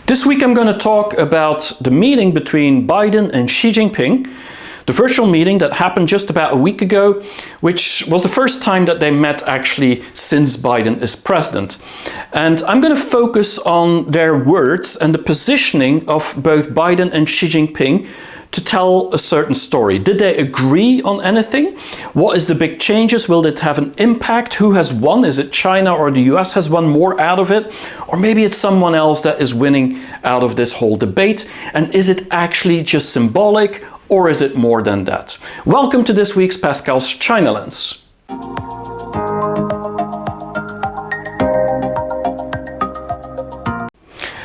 This week I'm going to talk about the meeting between Biden and Xi Jinping, the virtual meeting that happened just about a week ago, which was the first time that they met actually since Biden is president. And I'm going to focus on their words and the positioning of both Biden and Xi Jinping to tell a certain story. Did they agree on anything? What is the big changes? Will it have an impact? Who has won? Is it China or the US has won more out of it? Or maybe it's someone else that is winning out of this whole debate? And is it actually just symbolic, or is it more than that? Welcome to this week's Pascal's China Lens.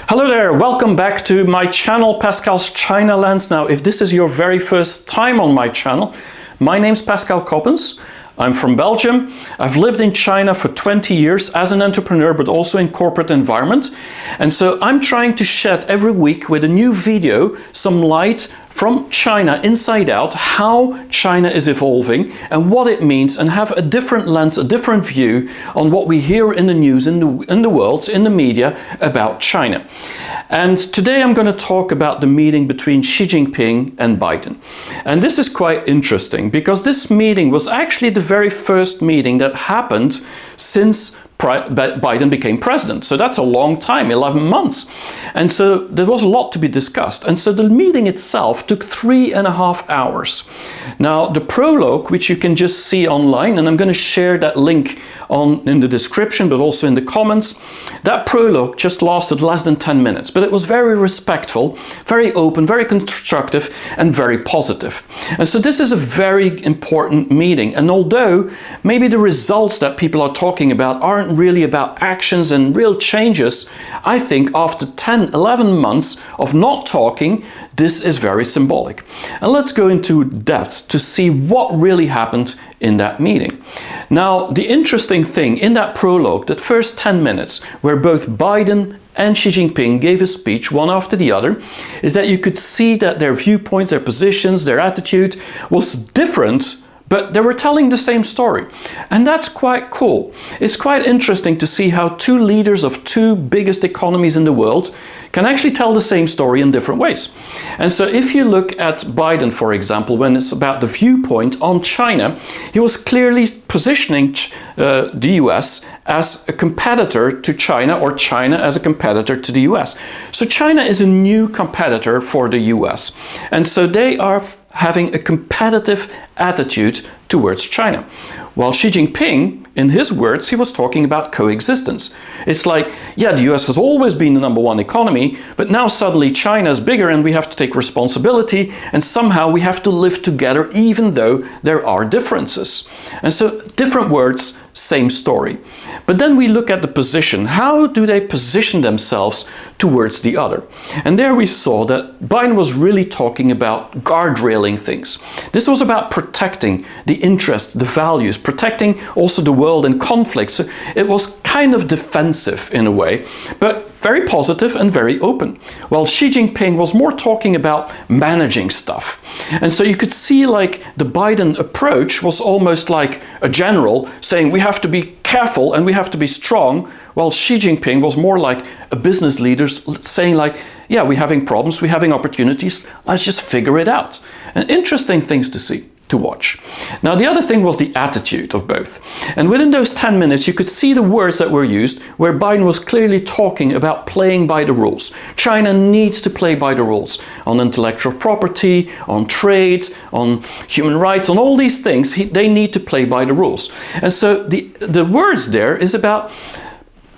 Hello there, welcome back to my channel Pascal's China Lens. Now, if this is your very first time on my channel, my name's Pascal Coppens. I'm from Belgium. I've lived in China for 20 years as an entrepreneur, but also in corporate environment. And so I'm trying to shed every week with a new video some light from China inside out, how China is evolving and what it means, and have a different lens, a different view on what we hear in the news, in the world, in the media about China. And today I'm going to talk about the meeting between Xi Jinping and Biden. And this is quite interesting because this meeting was actually the very first meeting that happened since Biden became president. So that's a long time, 11 months. And so there was a lot to be discussed. And so the meeting itself took 3.5 hours. Now, the prologue, which you can just see online, and I'm going to share that link in the description, but also in the comments, that prologue just lasted less than 10 minutes. But it was very respectful, very open, very constructive, and very positive. And so this is a very important meeting. And although maybe the results that people are talking about aren't really about actions and real changes, I think after 10, 11 months of not talking, this is very symbolic. And let's go into depth to see what really happened in that meeting. Now, the interesting thing in that prologue, that first 10 minutes, where both Biden and Xi Jinping gave a speech one after the other, is that you could see that their viewpoints, their positions, their attitude was different, but they were telling the same story. And that's quite cool. It's quite interesting to see how two leaders of two biggest economies in the world can actually tell the same story in different ways. And so if you look at Biden, for example, when it's about the viewpoint on China, he was clearly positioning the US as a competitor to China, or China as a competitor to the US. So China is a new competitor for the US. And so they are having a competitive attitude towards China. While Xi Jinping, in his words, he was talking about coexistence. It's like, yeah, the US has always been the #1 economy, but now suddenly China is bigger and we have to take responsibility, and somehow we have to live together even though there are differences. And so different words, same story. But then we look at the position. How do they position themselves towards the other? And there we saw that Biden was really talking about guardrailing things. This was about protecting the interests, the values, protecting also the world in conflict. So it was kind of defensive in a way, but very positive and very open. While Xi Jinping was more talking about managing stuff. And so you could see like the Biden approach was almost like a general saying we have to be careful and we have to be strong, while Xi Jinping was more like a business leader saying like, yeah, we're having problems, we're having opportunities, let's just figure it out. And interesting things to see, to watch. Now, the other thing was the attitude of both. And within those 10 minutes, you could see the words that were used, where Biden was clearly talking about playing by the rules. China needs to play by the rules on intellectual property, on trade, on human rights, on all these things. They need to play by the rules. And so the words there is about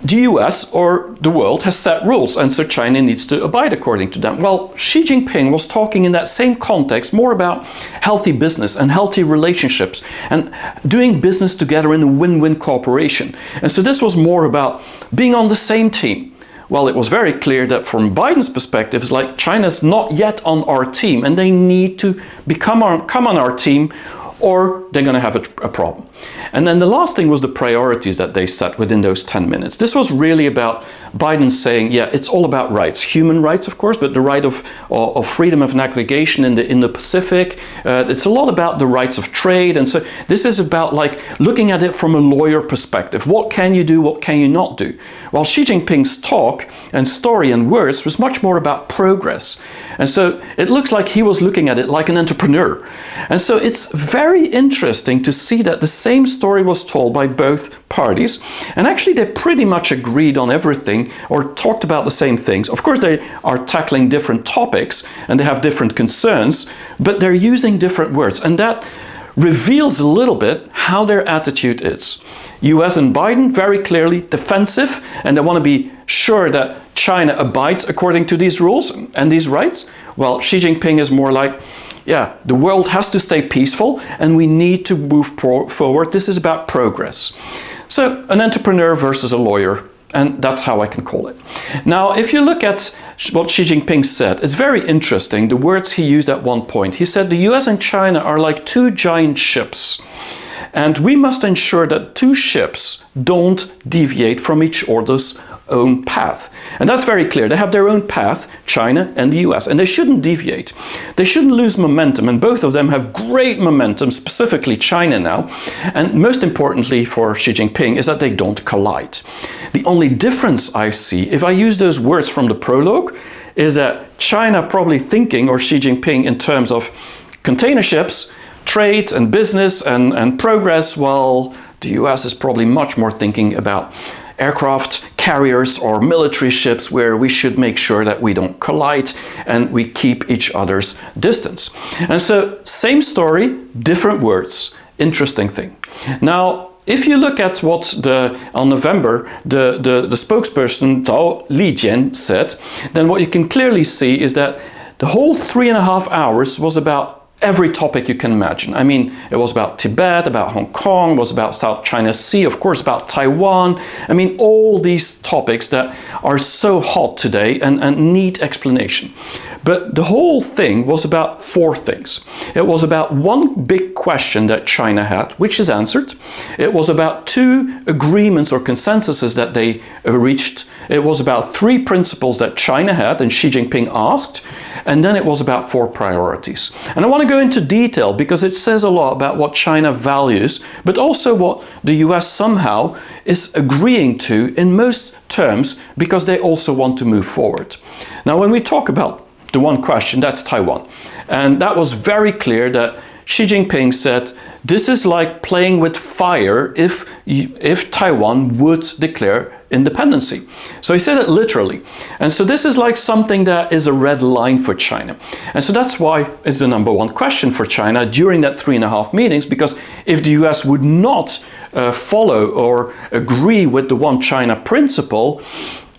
the US or the world has set rules, and so China needs to abide according to them. Well, Xi Jinping was talking in that same context more about healthy business and healthy relationships and doing business together in a win-win cooperation. And so this was more about being on the same team. Well, it was very clear that from Biden's perspective, it's like China's not yet on our team and they need to come on our team, or they're going to have a problem. And then the last thing was the priorities that they set within those 10 minutes. This was really about Biden saying, yeah, it's all about rights, human rights, of course, but the right of freedom of navigation in the Pacific. It's a lot about the rights of trade. And so this is about like looking at it from a lawyer perspective. What can you do? What can you not do? While Xi Jinping's talk and story and words was much more about progress. And so it looks like he was looking at it like an entrepreneur. And so it's very interesting to see that the same story was told by both parties. And actually they pretty much agreed on everything or talked about the same things. Of course, they are tackling different topics and they have different concerns, but they're using different words. And that reveals a little bit how their attitude is. US and Biden, very clearly defensive, and they want to be sure that China abides according to these rules and these rights. Well, Xi Jinping is more like, yeah, the world has to stay peaceful and we need to move forward. This is about progress. So an entrepreneur versus a lawyer, and that's how I can call it. Now, if you look at what Xi Jinping said, it's very interesting, the words he used at one point. He said the US and China are like two giant ships. And we must ensure that two ships don't deviate from each other's own path. And that's very clear. They have their own path, China and the US, and they shouldn't deviate. They shouldn't lose momentum, and both of them have great momentum, specifically China now. And most importantly for Xi Jinping is that they don't collide. The only difference I see, if I use those words from the prologue, is that China probably thinking, or Xi Jinping, in terms of container ships, trade and business and progress, while the US is probably much more thinking about aircraft carriers or military ships where we should make sure that we don't collide and we keep each other's distance. And so same story, different words. Interesting thing. Now, if you look at what on November the spokesperson Zhao Lijian said, then what you can clearly see is that the whole 3.5 hours was about every topic you can imagine. I mean, it was about Tibet, about Hong Kong, it was about South China Sea, of course, about Taiwan. I mean, all these topics that are so hot today and need explanation. But the whole thing was about 4 things. It was about one big question that China had, which is answered. It was about 2 agreements or consensuses that they reached. It was about 3 principles that China had and Xi Jinping asked. And then it was about 4 priorities. And I want to go into detail because it says a lot about what China values, but also what the US somehow is agreeing to in most terms because they also want to move forward. Now, when we talk about the one question, that's Taiwan. And that was very clear that Xi Jinping said, this is like playing with fire if Taiwan would declare independency. So he said it literally. And so this is like something that is a red line for China. And so that's why it's the #1 question for China during that 3.5 meetings, because if the US would not follow or agree with the one China principle,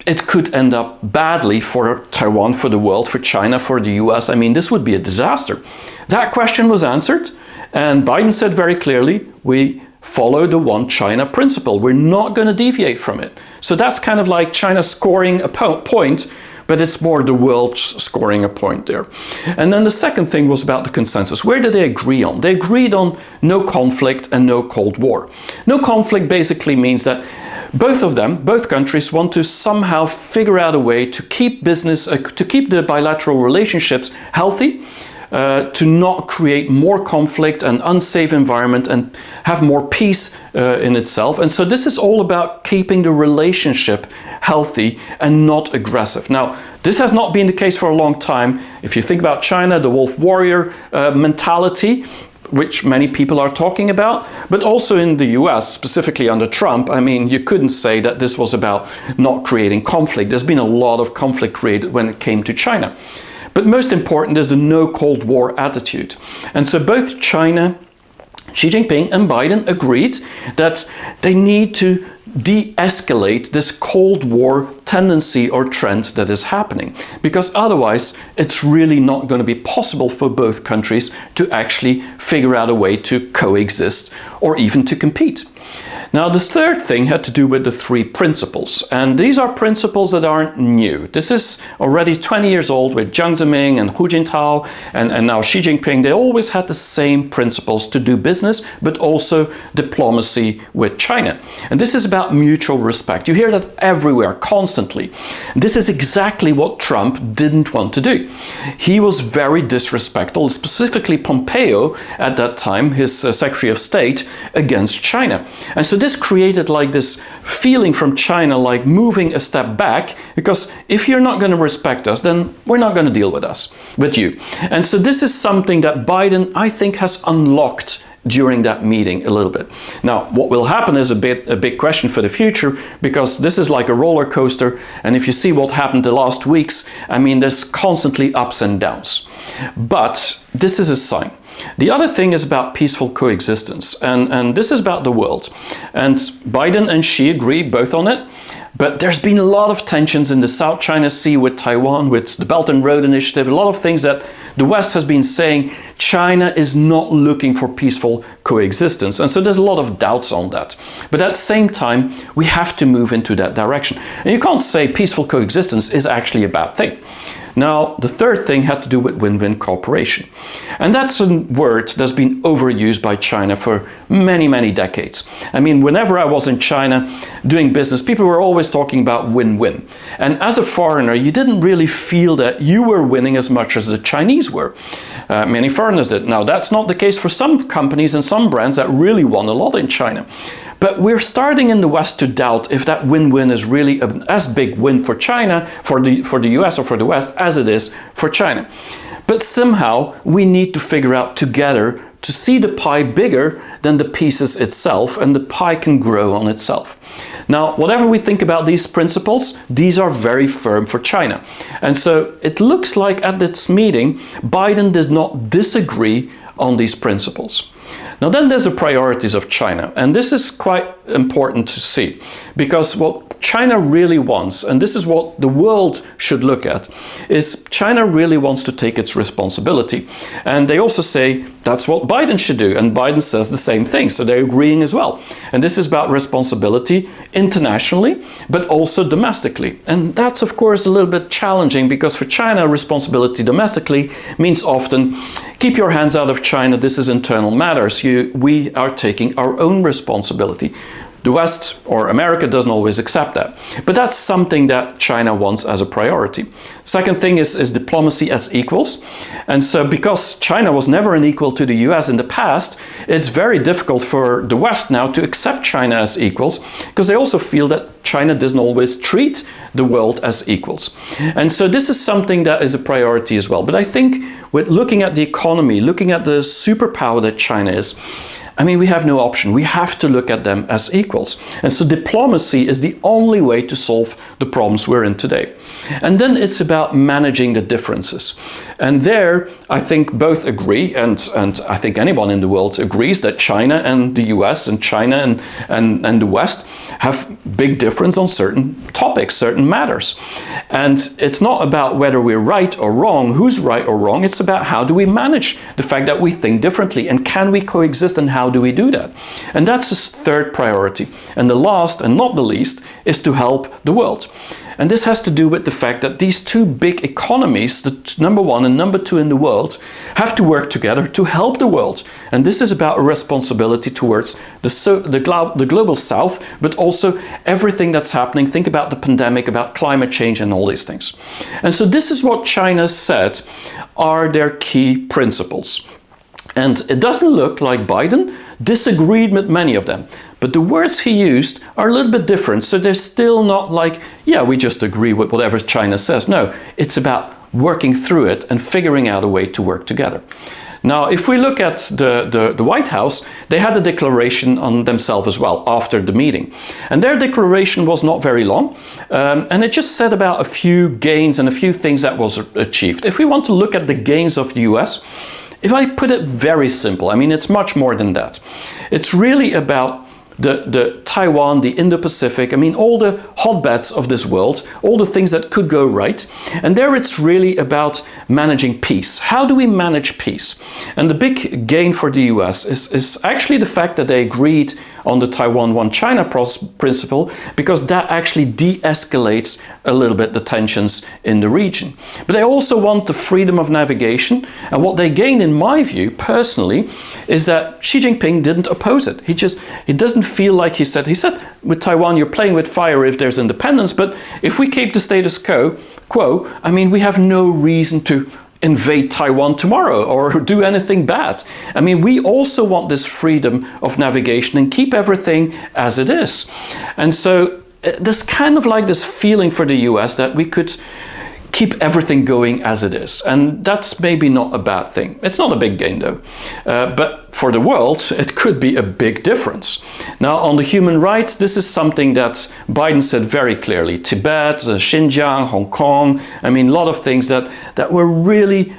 it could end up badly for Taiwan, for the world, for China, for the US. I mean, this would be a disaster. That question was answered, and Biden said very clearly, we follow the one China principle. We're not going to deviate from it. So that's kind of like China scoring a point, but it's more the world scoring a point there. And then the second thing was about the consensus. Where did they agree on? They agreed on no conflict and no Cold War. No conflict basically means that both countries want to somehow figure out a way to keep to keep the bilateral relationships healthy, to not create more conflict and unsafe environment and have more peace in itself. And so this is all about keeping the relationship healthy and not aggressive. Now, this has not been the case for a long time. If you think about China, the wolf warrior mentality, which many people are talking about, but also in the US, specifically under Trump, I mean, you couldn't say that this was about not creating conflict. There's been a lot of conflict created when it came to China. But most important is the no Cold War attitude. And so both China, Xi Jinping and Biden agreed that they need to de-escalate this Cold War tendency or trend that is happening, because otherwise it's really not going to be possible for both countries to actually figure out a way to coexist or even to compete. Now, the third thing had to do with the three principles, and these are principles that aren't new. This is already 20 years old with Jiang Zemin and Hu Jintao and now Xi Jinping. They always had the same principles to do business, but also diplomacy with China. And this is about mutual respect. You hear that everywhere, constantly. This is exactly what Trump didn't want to do. He was very disrespectful, specifically Pompeo at that time, his Secretary of State, against China. And so this created like this feeling from China, like moving a step back, because if you're not going to respect us, then we're not going to deal with you. And so this is something that Biden, I think, has unlocked during that meeting a little bit. Now, what will happen is a big question for the future, because this is like a roller coaster, and if you see what happened the last weeks, I mean, there's constantly ups and downs. But this is a sign. The other thing is about peaceful coexistence, and this is about the world. And Biden and Xi agree both on it, but there's been a lot of tensions in the South China Sea with Taiwan, with the Belt and Road Initiative, a lot of things that the West has been saying China is not looking for peaceful coexistence. And so there's a lot of doubts on that. But at the same time, we have to move into that direction. And you can't say peaceful coexistence is actually a bad thing. Now, the third thing had to do with win-win cooperation. And that's a word that's been overused by China for many, many decades. I mean, whenever I was in China doing business, people were always talking about win-win. And as a foreigner, you didn't really feel that you were winning as much as the Chinese were. Many foreigners did. Now, that's not the case for some companies and some brands that really won a lot in China. But we're starting in the West to doubt if that win-win is really as big win for China, for the US or for the West, as it is for China. But somehow we need to figure out together to see the pie bigger than the pieces itself, and the pie can grow on itself. Now, whatever we think about these principles, these are very firm for China. And so it looks like at this meeting, Biden does not disagree on these principles. Now then there's the priorities of China, and this is quite important to see, because what China really wants, and this is what the world should look at, is China really wants to take its responsibility. And they also say that's what Biden should do, and Biden says the same thing, so they're agreeing as well. And this is about responsibility internationally, but also domestically. And that's of course a little bit challenging, because for China, responsibility domestically means often keep your hands out of China, this is internal matters. We are taking our own responsibility. The West or America doesn't always accept that. But that's something that China wants as a priority. Second thing is diplomacy as equals. And so because China was never an equal to the US in the past, it's very difficult for the West now to accept China as equals, because they also feel that China doesn't always treat the world as equals. And so this is something that is a priority as well. But I think with looking at the economy, looking at the superpower that China is, I mean, we have no option. We have to look at them as equals. And so diplomacy is the only way to solve the problems we're in today. And then it's about managing the differences. And there, I think both agree, and I think anyone in the world agrees, that China and the US and China and the West have big difference on certain topics, certain matters. And it's not about whether we're right or wrong, who's right or wrong. It's about how do we manage the fact that we think differently, and can we coexist, and how do we do that? And that's the third priority. And the last, and not the least, is to help the world. And this has to do with the fact that these two big economies, the number one and number two in the world, have to work together to help the world. And this is about a responsibility towards the global south, but also everything that's happening. Think about the pandemic, about climate change and all these things. And so this is what China said are their key principles. And it doesn't look like Biden disagreed with many of them. But the words he used are a little bit different. So they're still not like, yeah, we just agree with whatever China says. No, it's about working through it and figuring out a way to work together. Now, if we look at the White House, they had a declaration on themselves as well after the meeting. And their declaration was not very long. And it just said about a few gains and a few things that was achieved. If we want to look at the gains of the US, if I put it very simple, I mean, it's much more than that. It's really about the Taiwan, the Indo-Pacific, I mean, all the hotbeds of this world, all the things that could go right. And there it's really about managing peace. How do we manage peace? And the big gain for the US is actually the fact that they agreed on the Taiwan One China principle, because that actually de-escalates a little bit the tensions in the region. But they also want the freedom of navigation, and what they gain, in my view, personally, is that Xi Jinping didn't oppose it. It doesn't feel like he said with Taiwan, you're playing with fire if there's independence, but if we keep the status quo, I mean, we have no reason to invade Taiwan tomorrow or do anything bad. I mean, we also want this freedom of navigation and keep everything as it is. And so there's kind of like this feeling for the US that we could keep everything going as it is. And that's maybe not a bad thing. It's not a big gain though. But for the world, it could be a big difference. Now, on the human rights, this is something that Biden said very clearly. Tibet, Xinjiang, Hong Kong, I mean, a lot of things that were really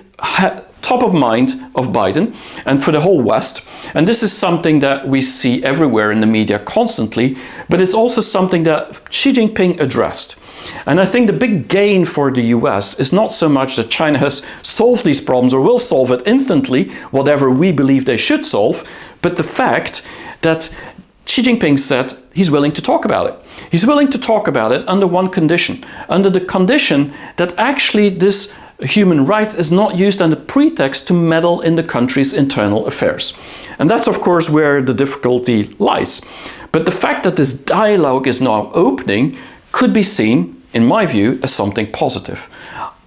top of mind of Biden and for the whole West. And this is something that we see everywhere in the media constantly, but it's also something that Xi Jinping addressed. And I think the big gain for the US is not so much that China has solved these problems or will solve it instantly, whatever we believe they should solve, but the fact that Xi Jinping said he's willing to talk about it. He's willing to talk about it under one condition, under the condition that actually this human rights is not used as a pretext to meddle in the country's internal affairs. And that's, of course, where the difficulty lies. But the fact that this dialogue is now opening could be seen, in my view, as something positive.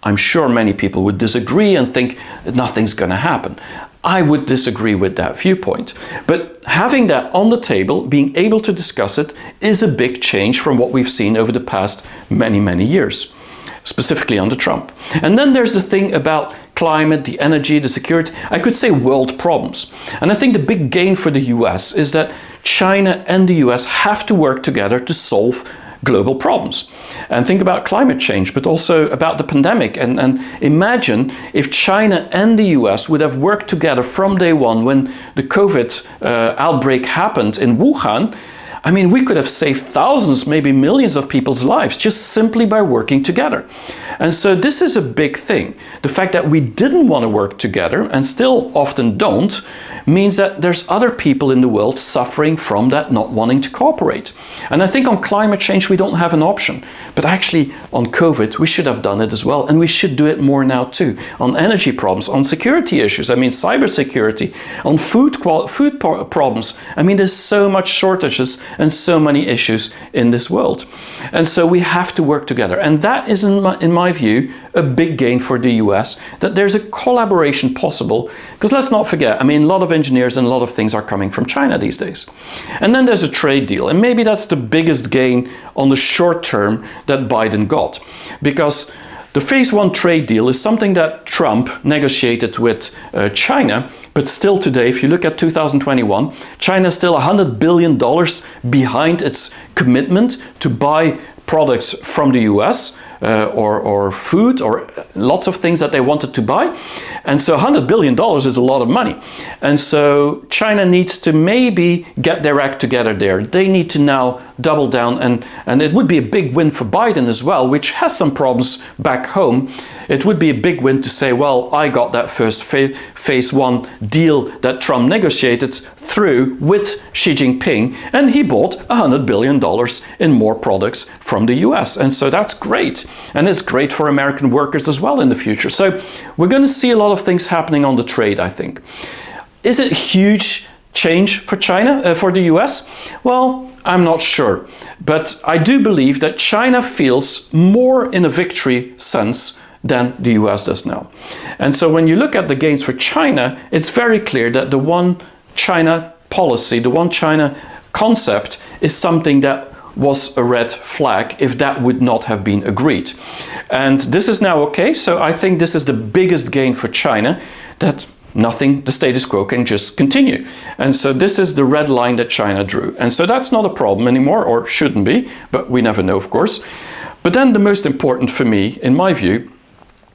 I'm sure many people would disagree and think that nothing's going to happen. I would disagree with that viewpoint. But having that on the table, being able to discuss it, is a big change from what we've seen over the past many years, specifically under Trump. And then there's the thing about climate, the energy, the security, I could say world problems. And I think the big gain for the US is that China and the US have to work together to solve global problems. And think about climate change, but also about the pandemic. And imagine if China and the US would have worked together from day one when the COVID outbreak happened in Wuhan. I mean, we could have saved thousands, maybe millions of people's lives just simply by working together. And so this is a big thing. The fact that we didn't want to work together and still often don't means that there's other people in the world suffering from that not wanting to cooperate. And I think on climate change we don't have an option. But actually on COVID we should have done it as well, and we should do it more now too. On energy problems, on security issues, I mean cybersecurity, on food problems. I mean there's so much shortages and so many issues in this world. And so we have to work together. And that is in my view a big gain for the US, that there's a collaboration possible. Because let's not forget, I mean, a lot of engineers and a lot of things are coming from China these days. And then there's a trade deal. And maybe that's the biggest gain on the short term that Biden got. Because the Phase 1 trade deal is something that Trump negotiated with China. But still today, if you look at 2021, China is still $100 billion behind its commitment to buy products from the US, or food, or lots of things that they wanted to buy. And so $100 billion is a lot of money. And so China needs to maybe get their act together there. They need to now double down, and it would be a big win for Biden as well, which has some problems back home. It would be a big win to say, well, I got that first Phase 1 deal that Trump negotiated through with Xi Jinping, and he bought $100 billion in more products from the US. And so that's great. And it's great for American workers as well in the future. So we're going to see a lot of things happening on the trade, I think. Is it a huge change for China, for the US? Well, I'm not sure. But I do believe that China feels more in a victory sense than the US does now. And so when you look at the gains for China, it's very clear that the One China policy, the One China concept, is something that was a red flag if that would not have been agreed. And this is now okay, so I think this is the biggest gain for China, that nothing, the status quo can just continue. And so this is the red line that China drew. And so that's not a problem anymore, or shouldn't be, but we never know, of course. But then the most important for me, in my view,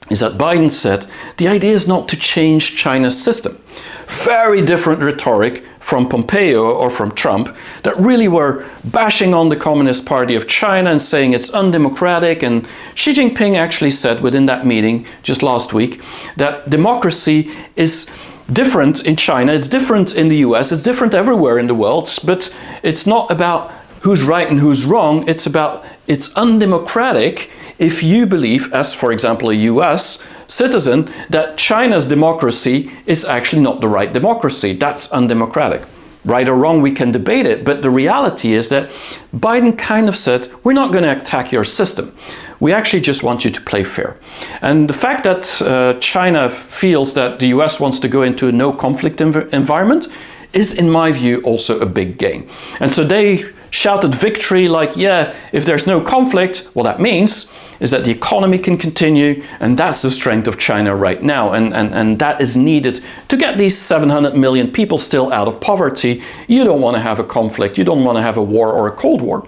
is that Biden said the idea is not to change China's system. Very different rhetoric from Pompeo or from Trump that really were bashing on the Communist Party of China and saying it's undemocratic. And Xi Jinping actually said within that meeting just last week that democracy is different in China, it's different in the US, it's different everywhere in the world, but it's not about who's right and who's wrong, it's undemocratic if you believe, as for example a US citizen, that China's democracy is actually not the right democracy. That's undemocratic. Right or wrong, we can debate it, but the reality is that Biden kind of said, we're not going to attack your system. We actually just want you to play fair. And the fact that China feels that the US wants to go into a no conflict environment is, in my view, also a big gain. And so they shouted victory like, yeah, if there's no conflict, what that means is that the economy can continue, and that's the strength of China right now, and that is needed to get these 700 million people still out of poverty. You don't want to have a conflict, you don't want to have a war or a Cold War.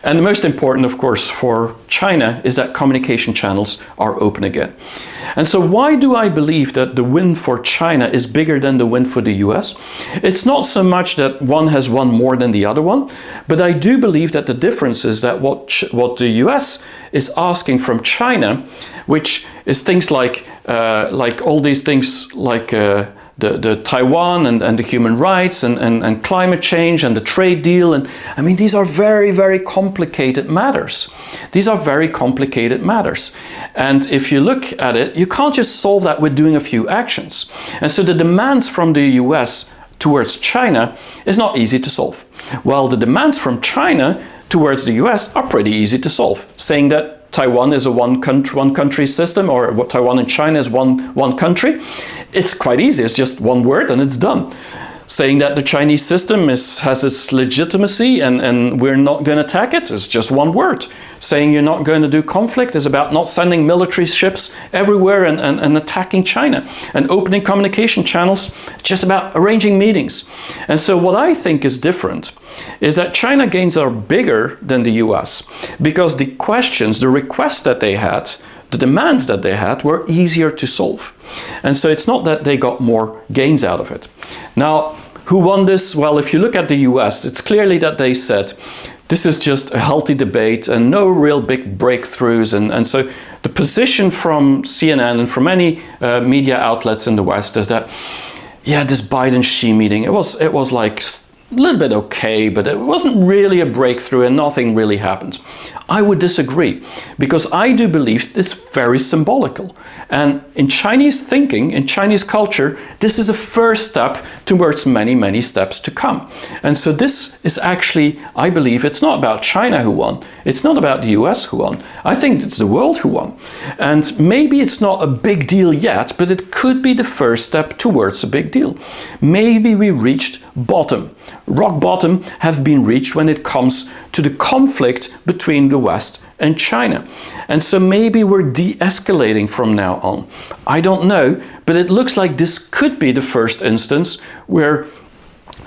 And the most important, of course, for China is that communication channels are open again. And so why do I believe that the win for China is bigger than the win for the US? It's not so much that one has won more than the other one, but I do believe that the difference is that what the US is asking from China, which is things like all these things like the Taiwan and the human rights and climate change and the trade deal. And I mean, these are very, very complicated matters. These are very complicated matters. And if you look at it, you can't just solve that with doing a few actions. And so the demands from the US towards China is not easy to solve. While the demands from China towards the US are pretty easy to solve, saying that Taiwan is a one country system, or what Taiwan and China is one country. It's quite easy, it's just one word and it's done. Saying that the Chinese system has its legitimacy and we're not going to attack it is just one word. Saying you're not going to do conflict is about not sending military ships everywhere and attacking China. And opening communication channels, just about arranging meetings. And so what I think is different is that China gains are bigger than the US because the questions, the requests that they had, the demands that they had were easier to solve. And so it's not that they got more gains out of it. Now, who won this? Well, if you look at the US, it's clearly that they said, this is just a healthy debate and no real big breakthroughs. And so the position from CNN and from many media outlets in the West is that, yeah, this Biden-Xi meeting, it was like a little bit okay, but it wasn't really a breakthrough and nothing really happened. I would disagree, because I do believe this is very symbolical. And in Chinese thinking, in Chinese culture, this is a first step towards many, many steps to come. And so this is actually, I believe, it's not about China who won. It's not about the US who won. I think it's the world who won. And maybe it's not a big deal yet, but it could be the first step towards a big deal. Maybe we reached bottom. Rock bottom have been reached when it comes to the conflict between the West and China. And so maybe we're de-escalating from now on. I don't know, but it looks like this could be the first instance where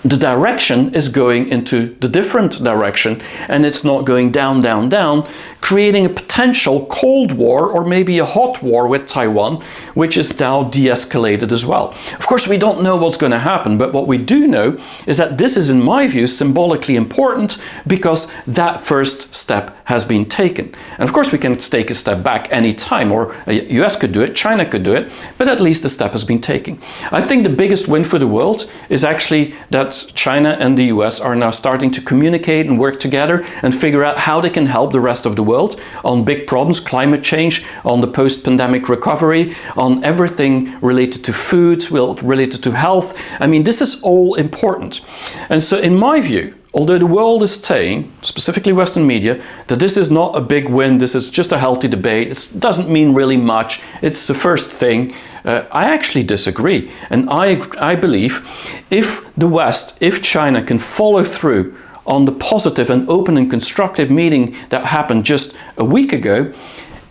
the direction is going into the different direction and it's not going down, down, down, creating a potential Cold War or maybe a hot war with Taiwan, which is now de-escalated as well. Of course, we don't know what's going to happen, but what we do know is that this is, in my view, symbolically important because that first step has been taken. And of course, we can take a step back any time, or US could do it, China could do it, but at least the step has been taken. I think the biggest win for the world is actually that China and the US are now starting to communicate and work together and figure out how they can help the rest of the world on big problems, climate change, on the post-pandemic recovery, on everything related to food, related to health. I mean, this is all important. And so in my view, although the world is saying, specifically Western media, that this is not a big win, this is just a healthy debate, it doesn't mean really much, it's the first thing, I actually disagree. And I believe if the West, if China can follow through on the positive and open and constructive meeting that happened just a week ago,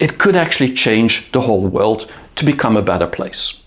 it could actually change the whole world to become a better place.